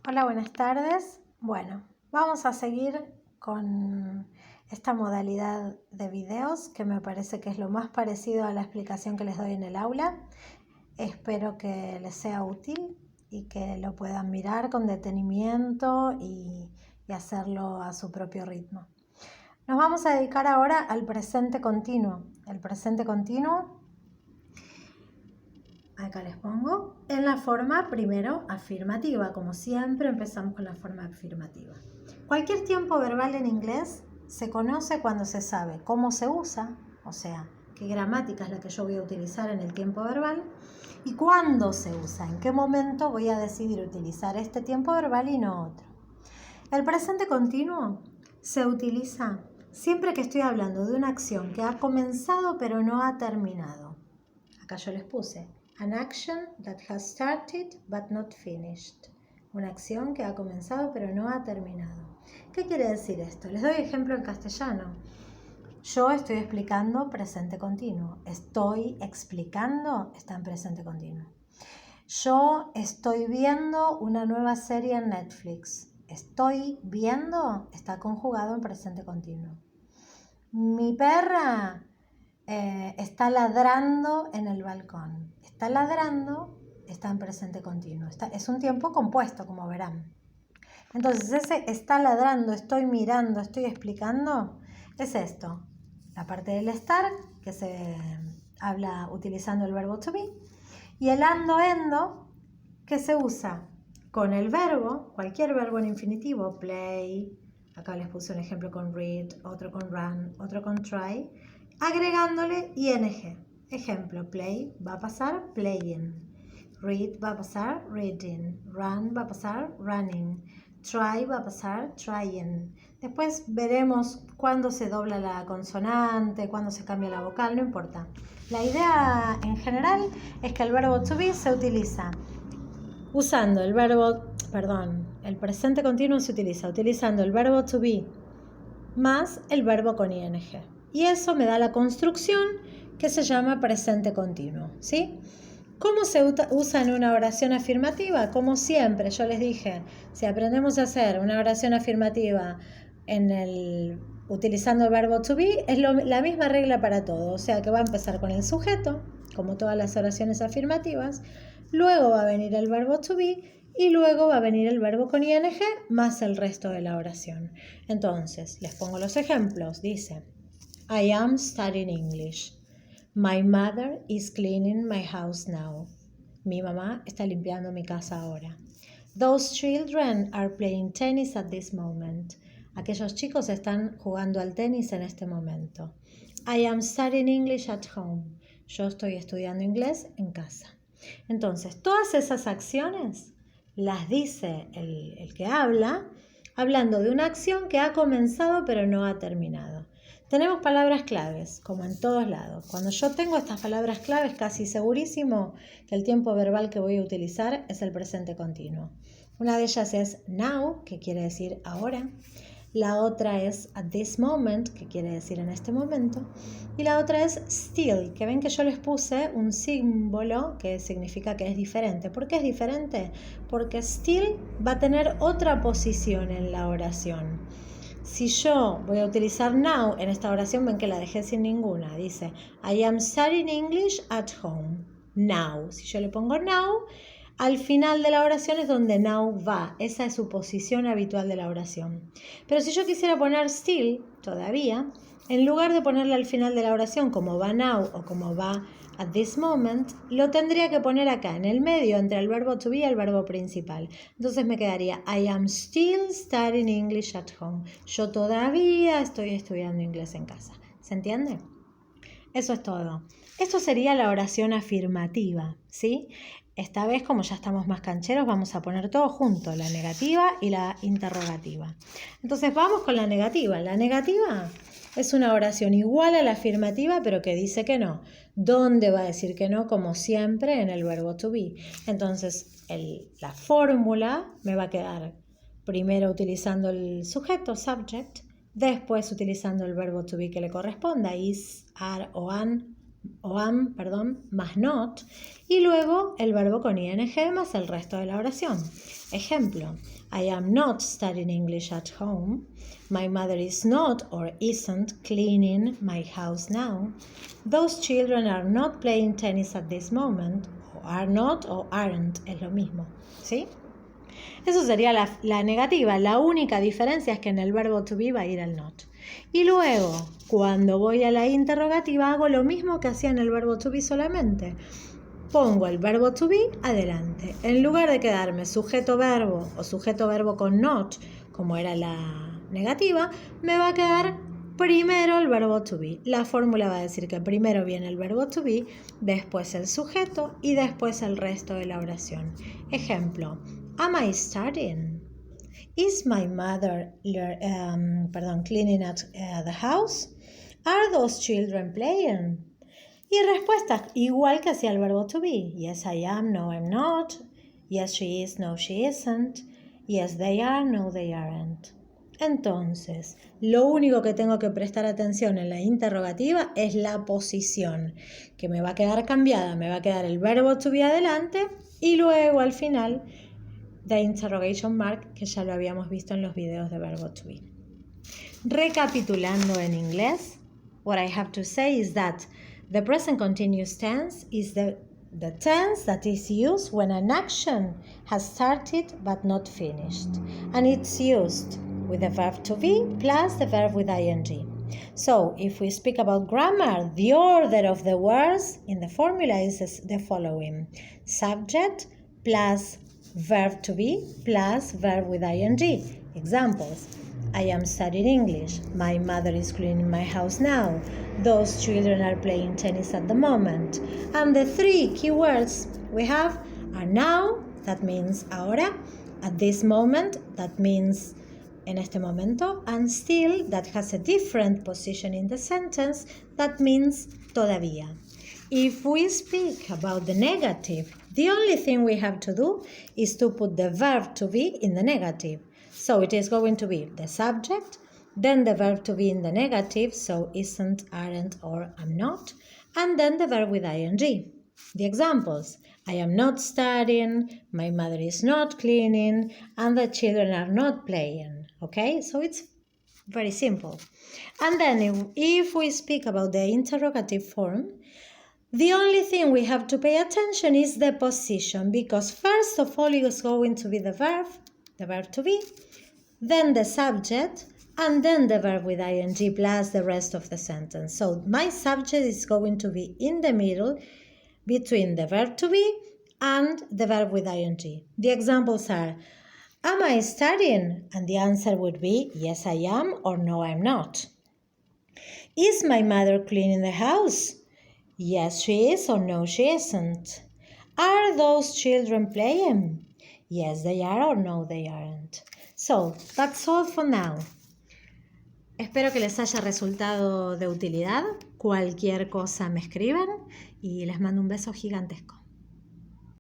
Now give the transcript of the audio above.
Hola, buenas tardes. Bueno, vamos a seguir con esta modalidad de videos que me parece que es lo más parecido a la explicación que les doy en el aula. Espero que les sea útil y que lo puedan mirar con detenimiento y hacerlo a su propio ritmo. Nos vamos a dedicar ahora al presente continuo. El presente continuo, acá les pongo, en la forma primero afirmativa. Como siempre empezamos con la forma afirmativa. Cualquier tiempo verbal en inglés se conoce cuando se sabe cómo se usa, o sea, qué gramática es la que yo voy a utilizar en el tiempo verbal y cuándo se usa, en qué momento voy a decidir utilizar este tiempo verbal y no otro. El presente continuo se utiliza siempre que estoy hablando de una acción que ha comenzado pero no ha terminado. Acá yo les puse an action that has started but not finished. Una acción que ha comenzado pero no ha terminado. ¿Qué quiere decir esto? Les doy ejemplo en castellano. Yo estoy explicando presente continuo. Estoy explicando está en presente continuo. Yo estoy viendo una nueva serie en Netflix. Estoy viendo está conjugado en presente continuo. Mi perra está ladrando en el balcón. Está ladrando, está en presente continuo. Es un tiempo compuesto, como verán. Entonces, ese está ladrando, estoy mirando, estoy explicando, es esto. La parte del estar, que se habla utilizando el verbo to be, y el ando, que se usa con el verbo, cualquier verbo en infinitivo, play, acá les puse un ejemplo con read, otro con run, otro con try, agregándole ing. Ejemplo, play va a pasar playing, read va a pasar reading, run va a pasar running, try va a pasar trying. Después veremos cuándo se dobla la consonante, cuándo se cambia la vocal, no importa. La idea en general es que el verbo to be se utiliza usando el presente continuo se utiliza utilizando el verbo to be más el verbo con ing. Y eso me da la construcción que se llama presente continuo, ¿sí? ¿Cómo se usa en una oración afirmativa? Como siempre, yo les dije, si aprendemos a hacer una oración afirmativa utilizando el verbo to be, es la misma regla para todo. O sea que va a empezar con el sujeto, como todas las oraciones afirmativas, luego va a venir el verbo to be y luego va a venir el verbo con ing más el resto de la oración. Entonces, les pongo los ejemplos. Dice, I am studying English. My mother is cleaning my house now. Mi mamá está limpiando mi casa ahora. Those children are playing tennis at this moment. Aquellos chicos están jugando al tenis en este momento. I am studying English at home. Yo estoy estudiando inglés en casa. Entonces, todas esas acciones las dice el que habla, hablando de una acción que ha comenzado pero no ha terminado. Tenemos palabras claves, como en todos lados. Cuando yo tengo estas palabras claves, casi segurísimo que el tiempo verbal que voy a utilizar es el presente continuo. Una de ellas es now, que quiere decir ahora. La otra es at this moment, que quiere decir en este momento. Y la otra es still, que ven que yo les puse un símbolo que significa que es diferente. ¿Por qué es diferente? Porque still va a tener otra posición en la oración. Si yo voy a utilizar now en esta oración, ven que la dejé sin ninguna. Dice, I am studying English at home. Now. Si yo le pongo now, al final de la oración es donde now va. Esa es su posición habitual de la oración. Pero si yo quisiera poner still, todavía, en lugar de ponerle al final de la oración como va now o como va at this moment, lo tendría que poner acá, en el medio, entre el verbo to be y el verbo principal. Entonces me quedaría, I am still studying English at home. Yo todavía estoy estudiando inglés en casa. ¿Se entiende? Eso es todo. Esto sería la oración afirmativa, ¿sí? Esta vez, como ya estamos más cancheros, vamos a poner todo junto, la negativa y la interrogativa. Entonces vamos con la negativa. La negativa es una oración igual a la afirmativa, pero que dice que no. ¿Dónde va a decir que no? Como siempre en el verbo to be. Entonces la fórmula me va a quedar primero utilizando el sujeto, subject, después utilizando el verbo to be que le corresponda, is, are o an, o am, perdón, más not, y luego el verbo con ing más el resto de la oración. Ejemplo, I am not studying English at home. My mother is not or isn't cleaning my house now. Those children are not playing tennis at this moment. O are not o aren't, es lo mismo, ¿sí? Eso sería la negativa. La única diferencia es que en el verbo to be va a ir el not. Y luego, cuando voy a la interrogativa, hago lo mismo que hacía en el verbo to be solamente. Pongo el verbo to be adelante. En lugar de quedarme sujeto-verbo o sujeto-verbo con not, como era la negativa, me va a quedar primero el verbo to be. La fórmula va a decir que primero viene el verbo to be, después el sujeto y después el resto de la oración. Ejemplo, am I studying? Is my mother cleaning at the house? Are those children playing? Y respuesta igual que hacía el verbo to be. Yes, I am. No, I'm not. Yes, she is. No, she isn't. Yes, they are. No, they aren't. Entonces, lo único que tengo que prestar atención en la interrogativa es la posición, que me va a quedar cambiada. Me va a quedar el verbo to be adelante y luego al final the interrogation mark, que ya lo habíamos visto en los videos de verbo to be. Recapitulando en inglés, what I have to say is that the present continuous tense is the tense that is used when an action has started but not finished, and it's used with the verb to be plus the verb with ing. So, if we speak about grammar, the order of the words in the formula is the following: subject plus verb to be plus verb with ing. Examples: I am studying English. My mother is cleaning my house now. Those children are playing tennis at the moment. And the three keywords we have are now, that means ahora, at this moment, that means en este momento, and still, that has a different position in the sentence, that means todavía. If we speak about the negative, the only thing we have to do is to put the verb to be in the negative. So it is going to be the subject, then the verb to be in the negative, so isn't, aren't, or am not, and then the verb with ing. The examples: I am not studying, my mother is not cleaning, and the children are not playing. Okay, so it's very simple. And then if we speak about the interrogative form, the only thing we have to pay attention is the position, because first of all it is going to be the verb to be, then the subject, and then the verb with ing plus the rest of the sentence. So my subject is going to be in the middle between the verb to be and the verb with ing. The examples are: am I studying? And the answer would be yes, I am, or no, I'm not. Is my mother cleaning the house? Yes, she is, or no, she isn't. Are those children playing? Yes, they are, or no, they aren't. So, that's all for now. Espero que les haya resultado de utilidad. Cualquier cosa me escriban y les mando un beso gigantesco.